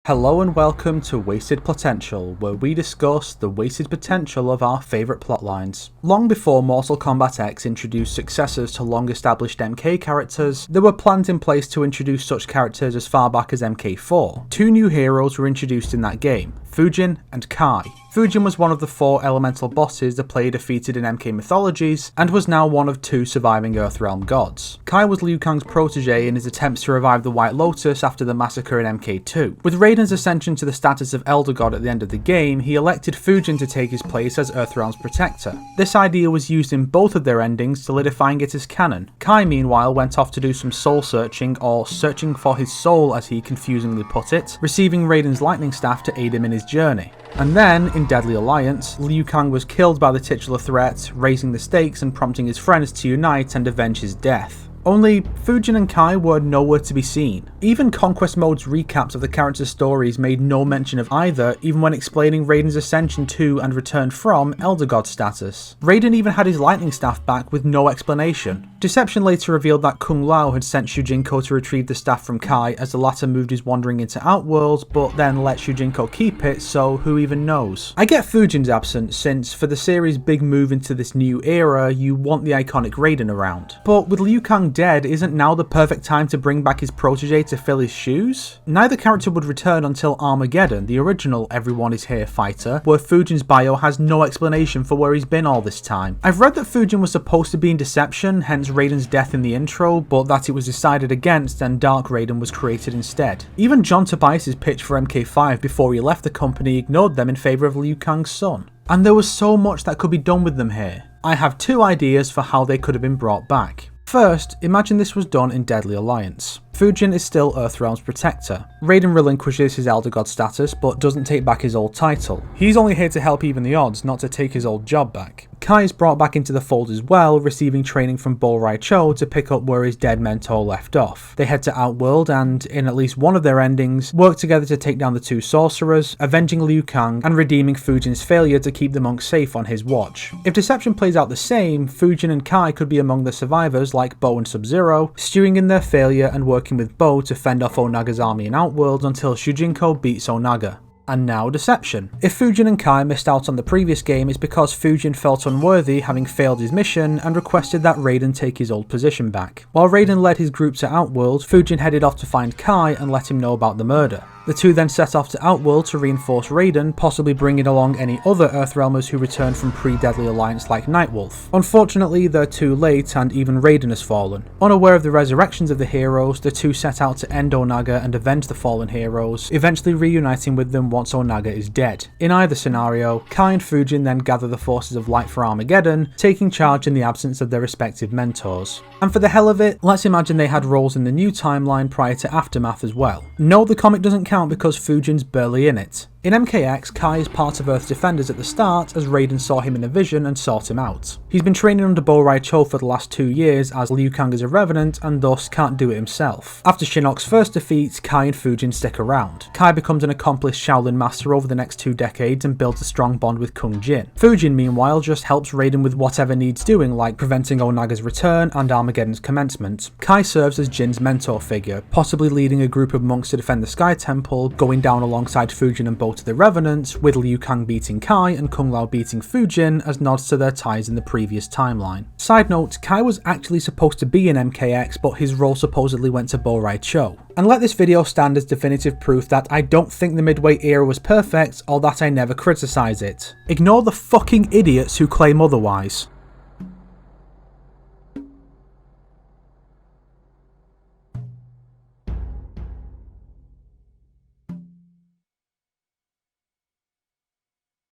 Hello and welcome to Wasted Plotential, where we discuss the wasted potential of our favourite plotlines. Long before Mortal Kombat X introduced successors to long-established MK characters, there were plans in place to introduce such characters as far back as MK4. Two new heroes were introduced in that game, Fujin and Kai. Fujin was one of the 4 elemental bosses the player defeated in MK mythologies, and was now one of 2 surviving Earthrealm gods. Kai was Liu Kang's protege in his attempts to revive the White Lotus after the massacre in MK2. With Raiden's ascension to the status of Elder God at the end of the game, he elected Fujin to take his place as Earthrealm's protector. This idea was used in both of their endings, solidifying it as canon. Kai meanwhile went off to do some soul searching, or searching for his soul as he confusingly put it, receiving Raiden's lightning staff to aid him in his journey. And then, in Deadly Alliance, Liu Kang was killed by the titular threat, raising the stakes and prompting his friends to unite and avenge his death. Only, Fujin and Kai were nowhere to be seen. Even Conquest Mode's recaps of the characters' stories made no mention of either, even when explaining Raiden's ascension to and return from Elder God status. Raiden even had his lightning staff back with no explanation. Deception later revealed that Kung Lao had sent Shujinko to retrieve the staff from Kai as the latter moved his wandering into Outworld, but then let Shujinko keep it, so who even knows? I get Fujin's absence, since for the series' big move into this new era, you want the iconic Raiden around. But with Liu Kang dead, isn't now the perfect time to bring back his protege to fill his shoes? Neither character would return until Armageddon, the original Everyone Is Here fighter, where Fujin's bio has no explanation for where he's been all this time. I've read that Fujin was supposed to be in Deception, hence Raiden's death in the intro, but that it was decided against and Dark Raiden was created instead. Even John Tobias's pitch for MK5 before he left the company ignored them in favour of Liu Kang's son. And there was so much that could be done with them here. I have 2 ideas for how they could have been brought back. First, imagine this was done in Deadly Alliance. Fujin is still Earthrealm's protector. Raiden relinquishes his Elder God status, but doesn't take back his old title. He's only here to help even the odds, not to take his old job back. Kai is brought back into the fold as well, receiving training from Bo Rai Cho to pick up where his dead mentor left off. They head to Outworld and, in at least one of their endings, work together to take down the 2 sorcerers, avenging Liu Kang and redeeming Fujin's failure to keep the monks safe on his watch. If Deception plays out the same, Fujin and Kai could be among the survivors like Bo and Sub-Zero, stewing in their failure and working with Bo to fend off Onaga's army in Outworld until Shujinko beats Onaga. And now Deception. If Fujin and Kai missed out on the previous game, it's because Fujin felt unworthy, having failed his mission, and requested that Raiden take his old position back. While Raiden led his group to Outworld, Fujin headed off to find Kai and let him know about the murder. The 2 then set off to Outworld to reinforce Raiden, possibly bringing along any other Earthrealmers who returned from pre-Deadly Alliance like Nightwolf. Unfortunately, they're too late and even Raiden has fallen. Unaware of the resurrections of the heroes, the 2 set out to end Onaga and avenge the fallen heroes, eventually reuniting with them once Onaga is dead. In either scenario, Kai and Fujin then gather the forces of light for Armageddon, taking charge in the absence of their respective mentors. And for the hell of it, let's imagine they had roles in the new timeline prior to Aftermath as well. No, the comic doesn't count because Fujin's barely in it. In MKX, Kai is part of Earth's defenders at the start as Raiden saw him in a vision and sought him out. He's been training under Bo Rai Cho for the last 2 years as Liu Kang is a revenant and thus can't do it himself. After Shinnok's first defeat, Kai and Fujin stick around. Kai becomes an accomplished Shaolin master over the next 2 decades and builds a strong bond with Kung Jin. Fujin meanwhile just helps Raiden with whatever needs doing, like preventing Onaga's return and Armageddon's commencement. Kai serves as Jin's mentor figure, possibly leading a group of monks to defend the Sky Temple, going down alongside Fujin and Bo to the Revenant, with Liu Kang beating Kai and Kung Lao beating Fujin as nods to their ties in the previous timeline. Side note, Kai was actually supposed to be in MKX, but his role supposedly went to Bo Rai Cho. And let this video stand as definitive proof that I don't think the Midway era was perfect, or that I never criticise it. Ignore the fucking idiots who claim otherwise.